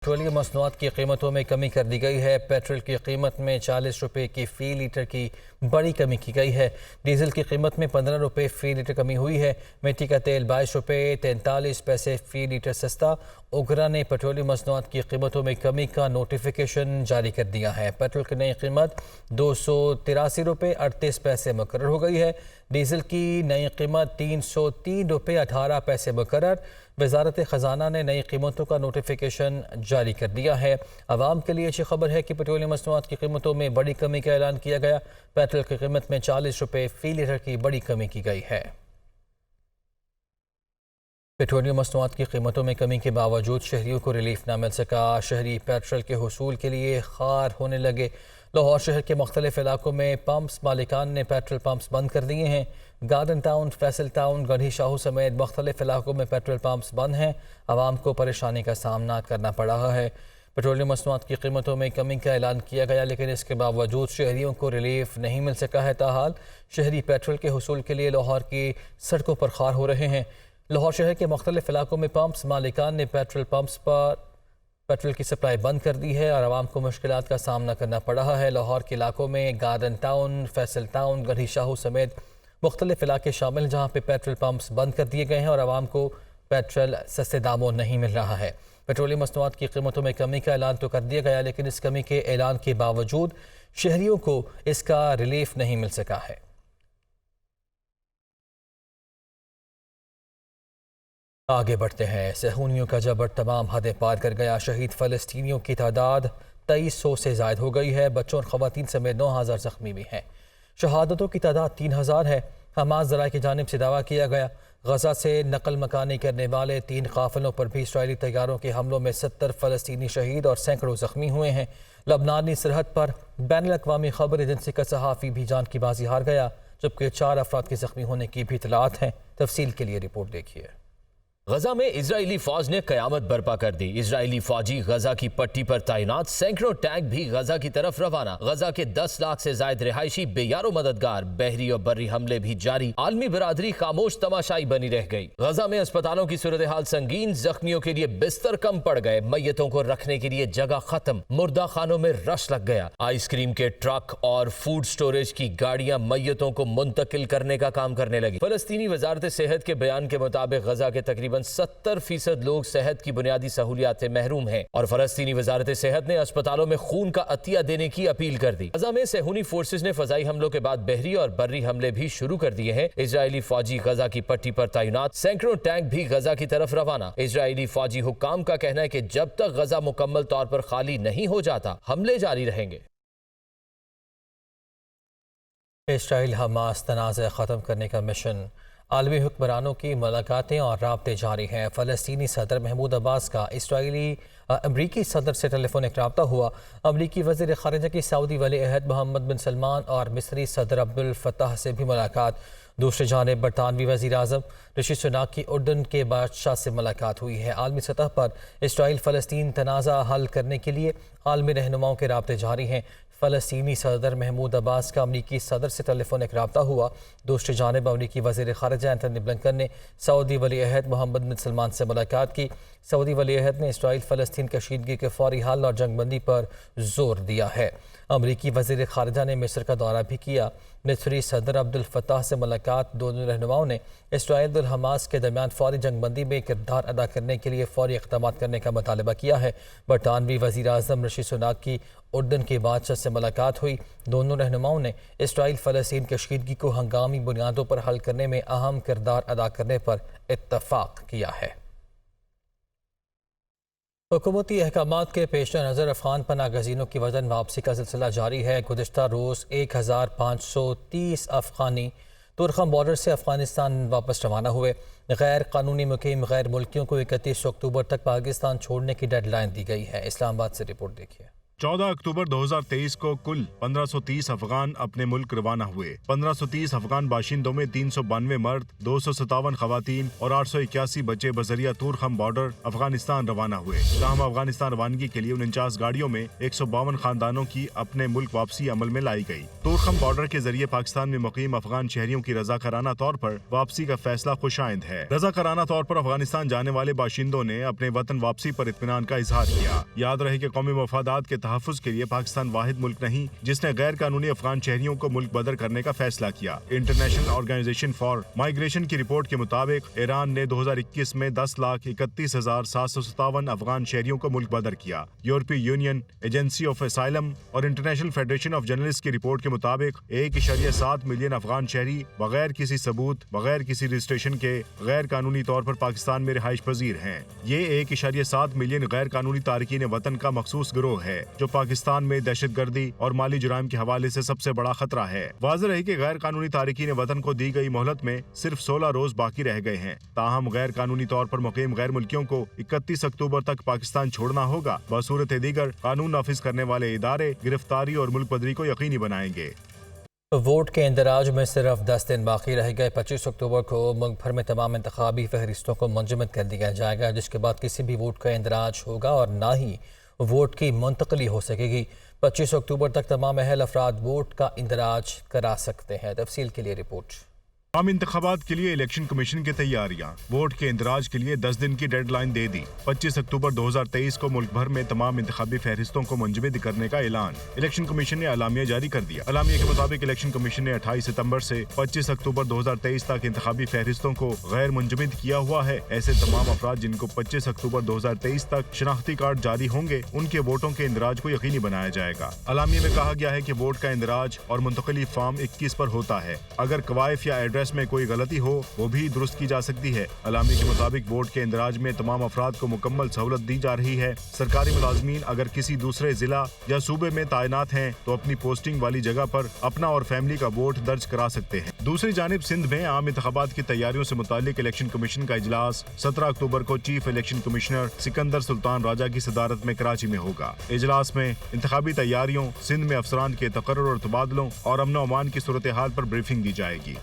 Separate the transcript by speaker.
Speaker 1: Petroleum मसनूआत की कीमतों में कमी कर दी गई है। पेट्रोल की कीमत में 40 रुपये की फ़ी लीटर की बड़ी कमी की गई है। डीजल की कीमत में 15 रुपये फ़ी लीटर कमी हुई है। मिट्टी का तेल 22 रुपये 43 पैसे फ़ी लीटर सस्ता। ओगरा ने पेट्रोलियम मसनूआत की कीमतों में कमी का नोटिफिकेशन जारी कर दिया है। पेट्रोल की नई कीमत 283 रुपये 38 पैसे मुकर्रर हो गई है। डीजल की नई कीमत 303 रुपये 18 पैसे मुकर्रर। वजारत ख़जाना ने नई कीमतों का नोटिफिकेशन जारी कर दिया है। आवाम के लिए अच्छी खबर है कि पेट्रोलियम मसनूआत की कीमतों में बड़ी कमी का ऐलान किया गया। पेट्रोल की कीमत में 40 रुपये फ़ी लीटर की बड़ी कमी की गई है। पेट्रोलियम मसनूआत की कीमतों में कमी के बावजूद शहरियों को रिलीफ न मिल सका। शहरी पेट्रोल के हुसूल के लिए खार होने लगे। लाहौर शहर के मुख्तलिफ इलाकों में पम्प्स मालिकान ने पेट्रोल पम्प्स बंद कर दिए हैं। गार्डन टाउन, फैसल टाउन, गढ़ी शाहू समेत मुख्तलिफ इलाकों में पेट्रोल पम्प्स बंद हैं। आवाम को परेशानी का सामना करना पड़ रहा है। पेट्रोलियम मसनूआत की कीमतों में कमी का ऐलान किया गया, लेकिन इसके बावजूद शहरियों को रिलीफ नहीं मिल सका है। ताहाल शहरी पेट्रोल के हुसूल के लिए लाहौर की सड़कों पर खार हो रहे हैं। लाहौर शहर के मुख्तलिफ इलाकों में पम्प्स मालिकान ने पेट्रोल पम्प्स पर पेट्रोल की सप्लाई बंद कर दी है और आवाम को मुश्किलात का सामना करना पड़ रहा है। लाहौर के इलाकों में गार्डन टाउन, फैसल टाउन, गढ़ी शाहू समेत मुख्तलिफ इलाके शामिल जहाँ पे पेट्रोल पम्प्स बंद कर दिए गए हैं और आवाम को पेट्रोल सस्ते दामों नहीं मिल रहा है। पेट्रोलियम मसनूआत की कीमतों में कमी का ऐलान तो कर दिया गया, लेकिन इस कमी के ऐलान के बावजूद शहरियों को इसका रिलीफ नहीं मिल सका है। आगे बढ़ते हैं। सहूनियों का जबर तमाम हदें पार कर गया। शहीद फ़लस्तीनियों की तादाद 2300 से ज़ायद हो गई है। बच्चों और ख़वातीन समेत 9000 ज़ख्मी भी हैं। शहादतों की तादाद 3000 है। हमास ज़राए की जानिब से दावा किया गया गजा से नकल मकानी करने वाले 3 काफ़िलों पर भी इसराइली तैयारों के हमलों में 70 फ़लस्तीनी शहीद और सैकड़ों ज़ख्मी हुए हैं। लबनानी सरहद पर बैनुल अक़वामी ख़बर एजेंसी का सहाफ़ी भी जान की बाजी हार गया, जबकि 4 अफराद के ज़ख्मी होने की भी इतलात हैं। तफसील के लिए रिपोर्ट देखिए।
Speaker 2: गजा में इजरायली फौज ने कयामत बर्पा कर दी। इजरायली फौजी गजा की पट्टी पर तैनात, सैकड़ों टैंक भी गजा की तरफ रवाना। गजा के 10 लाख से ज्यादा रिहायशी बेयारो मददगार, बहरी और बर्री हमले भी जारी। आलमी बरादरी खामोश तमाशाई बनी रह गई। गजा में अस्पतालों की सूरत हाल संगीन, जख्मियों के लिए बिस्तर कम पड़ गए, मैयतों को रखने के लिए जगह खत्म, मुर्दा खानों में रश लग गया। आइसक्रीम के ट्रक और फूड स्टोरेज की गाड़ियां मैयतों को मुंतकिल करने का काम करने लगी। फलस्तीनी वजारत सेहत के बयान के मुताबिक गजा के तकरीबन 70% लोग सेहत की बुनियादी सहूलियात से महरूम हैं और फलस्तीनी वजारत सेहत ने अस्पतालों में खून का अतिया देने की अपील कर दी। गजा में सहूनी फोर्सेज ने फजाई हमलों के बाद बहरी और बर्री हमले भी शुरू कर दिए हैं। इजरायली फौजी गजा की पट्टी पर तैनात, सैकड़ों टैंक भी गजा की तरफ रवाना। इजरायली फौजी हुक्काम का कहना है कि जब तक गजा मुकम्मल तौर पर खाली नहीं हो जाता, हमले जारी रहेंगे।
Speaker 1: इसराइल हमास तनाज़ा ख़त्म करने का मिशन, आलमी हुक्मरानों की मुलाकातें और राब्ते जारी हैं। फ़लस्तीनी सदर महमूद अब्बास का अमरीकी सदर से टेलीफोनिक राब्ता हुआ। अमरीकी वज़ीर ख़ारिजा की सऊदी वली अहद मोहम्मद बिन सलमान और मिस्री सदर अब्दुल फ़त्ताह से भी मुलाकात। दूसरी जानिब बरतानवी वज़ीर आज़म ऋषि सुनाक की उर्दन के बादशाह से मुलाकात हुई है। आलमी सतह पर इसराइल फ़लस्तीन तनाज़ा हल करने के लिए आलमी रहनुमाओं के राब्ते जारी हैं। फ़लस्तीनी सदर महमूद अब्बास का अमरीकी सदर से टेलीफोनिक राब्ता हुआ। दूसरी जानिब अमरीकी वज़ीर ख़ारिजा एंथनी ब्लिंकन ने सऊदी वली अहद मोहम्मद बिन सलमान से मुलाकात की। सऊदी वली अहद ने इसराइल फ़लस्तीन कशीदगी के फौरी हल और जंगबंदी पर जोर दिया है। अमरीकी वज़ीर ख़ारिजा ने मिस्र का दौरा भी किया। मिस्री सदर अब्दुल फ़त्ताह से मुलाकात। दोनों रहनुमाओं ने इसराइल और हमास के दरमियान फौरी जंगबंदी में किरदार अदा करने के लिए फौरी इक़दाम करने का मुतालबा किया है। बरतानवी वज़ीर आज़म ऋषि सुनाक की उर्दन के बादशाह से मुलाकात हुई। दोनों रहनुमाओं ने इसराइल फ़लस्तीन कशीदगी को हंगामी बुनियादों पर हल करने में अहम किरदार अदा करने पर इत्तफ़ाक़ किया है। हुकूमती अहकामात के पेश नज़र अफ़गान पनाह गज़ीनों की वतन वापसी का सिलसिला जारी है। गुज़िश्ता रोज़ 1530 अफ़गानी तुर्खम बॉर्डर से अफ़गानिस्तान वापस रवाना हुए। गैर कानूनी मुकीम गैर मुल्कियों को 31 अक्टूबर तक पाकिस्तान छोड़ने की डेडलाइन दी गई है। इस्लामाबाद से रिपोर्ट देखिए।
Speaker 3: 14 अक्टूबर 2023 को कुल 1530 अफगान अपने मुल्क रवाना हुए। 1530 अफगान बाशिंदों में 392 मर्द, 257 खवातीन और 881 बच्चे बजरिया तूरखम बॉर्डर अफगानिस्तान रवाना हुए। ताहम अफगानिस्तान रवानगी के लिए 49 गाड़ियों में 152 खानदानों की अपने मुल्क वापसी अमल में लाई गई। तूरखम बॉर्डर के जरिए पाकिस्तान में मुकीम अफगान शहरियों की रजाकाराना तौर पर वापसी का फैसला खुशाइंद है। रजाकाराना तौर पर अफगानिस्तान जाने वाले बाशिंदों ने अपने वतन वापसी पर इत्मीनान का इजहार किया। याद रहे कि कौमी मफादात के तहफ़्फ़ुज़ के लिए पाकिस्तान वाहिद मुल्क नहीं जिसने गैर कानूनी अफगान शहरियों को मुल्क बदर करने का फैसला किया। इंटरनेशनल ऑर्गेनाइजेशन फॉर माइग्रेशन की रिपोर्ट के मुताबिक ईरान ने 2021 में 10,31,757 अफगान शहरियों को मुल्क बदर किया। यूरोपीय यूनियन, एजेंसी ऑफ असाइलम और इंटरनेशनल फेडरेशन ऑफ जर्नलिस्ट की रिपोर्ट के मुताबिक 1.7 मिलियन अफगान शहरी बगैर किसी सबूत, बगैर किसी रजिस्ट्रेशन के गैर कानूनी तौर पर पाकिस्तान में रिहाइश पजीर हैं। ये 1.7 मिलियन गैर कानूनी तारकीन वतन का मखसूस गिरोह है जो पाकिस्तान में दहशतगर्दी और माली जुराइम के हवाले से सबसे बड़ा खतरा है। वाज़ेह है कि गैर कानूनी तारकीन वतन को दी गई मोहलत में सिर्फ 16 रोज बाकी रह गए हैं। ताहम गैर कानूनी तौर पर मुकीम गैर मुल्कियों को 31 अक्टूबर तक पाकिस्तान छोड़ना होगा। बसूरत दीगर कानून नाफिज करने वाले इदारे गिरफ्तारी और मुल्क बदरी को यकीनी बनाएंगे।
Speaker 1: वोट के इंदराज में सिर्फ 10 दिन बाकी रह गए। 25 अक्टूबर को मुल्क भर में तमाम इंतखाबी फहरिस्तों को मुंजमद कर दिया जाएगा, जिसके बाद किसी भी वोट का इंदराज होगा और ना ही वोट की मुंतकली हो सकेगी। 25 अक्टूबर तक तमाम अहल अफराद वोट का इंदराज करा सकते हैं। तफसील के लिए रिपोर्ट।
Speaker 3: आम इंतखाबात के लिए इलेक्शन कमीशन की तैयारियां। वोट के इंदराज के लिए 10 दिन की डेडलाइन दे दी। 25 अक्टूबर 2023 को मुल्क भर में तमाम इंतखाबी फहरिस्तों को मुंजमद करने का ऐलान इलेक्शन कमीशन ने अलामिया जारी कर दिया। अलामिया के मुताबिक इलेक्शन कमीशन ने 28 सितंबर से 25 अक्टूबर 2023 तक इंतखाबी फहरिस्तों को गैर मुंजमद किया हुआ है। ऐसे तमाम अफराद जिनको 25 अक्टूबर 2023 तक शनाख्ती कार्ड जारी होंगे उनके वोटों के इंदराज को यकीनी बनाया जाएगा। अलामिया में कहा गया है कि वोट का इंदराज और मुंतकली फॉर्म 21 पर होता है। अगर कवायफ या एड्रेस में कोई गलती हो वो भी दुरुस्त की जा सकती है। अलामी के मुताबिक वोट के इंदराज में तमाम अफराद को मुकम्मल सहूलत दी जा रही है। सरकारी मुलाजमीन अगर किसी दूसरे जिला या सूबे में तैनात हैं तो अपनी पोस्टिंग वाली जगह पर अपना और फैमिली का वोट दर्ज करा सकते हैं। दूसरी जानिब सिंध में आम इंतखाबात की तैयारियों से मुतालिक इलेक्शन कमीशन का इजलास 17 अक्टूबर को chief election commissioner Sikandar Sultan Raja की सदारत में कराची में होगा। इजलास में इंतखाबी तैयारियों, सिंध में अफसरान के तकर्रुर और तबादलों और अमन अमान की सूरत हाल पर ब्रीफिंग दी जाएगी।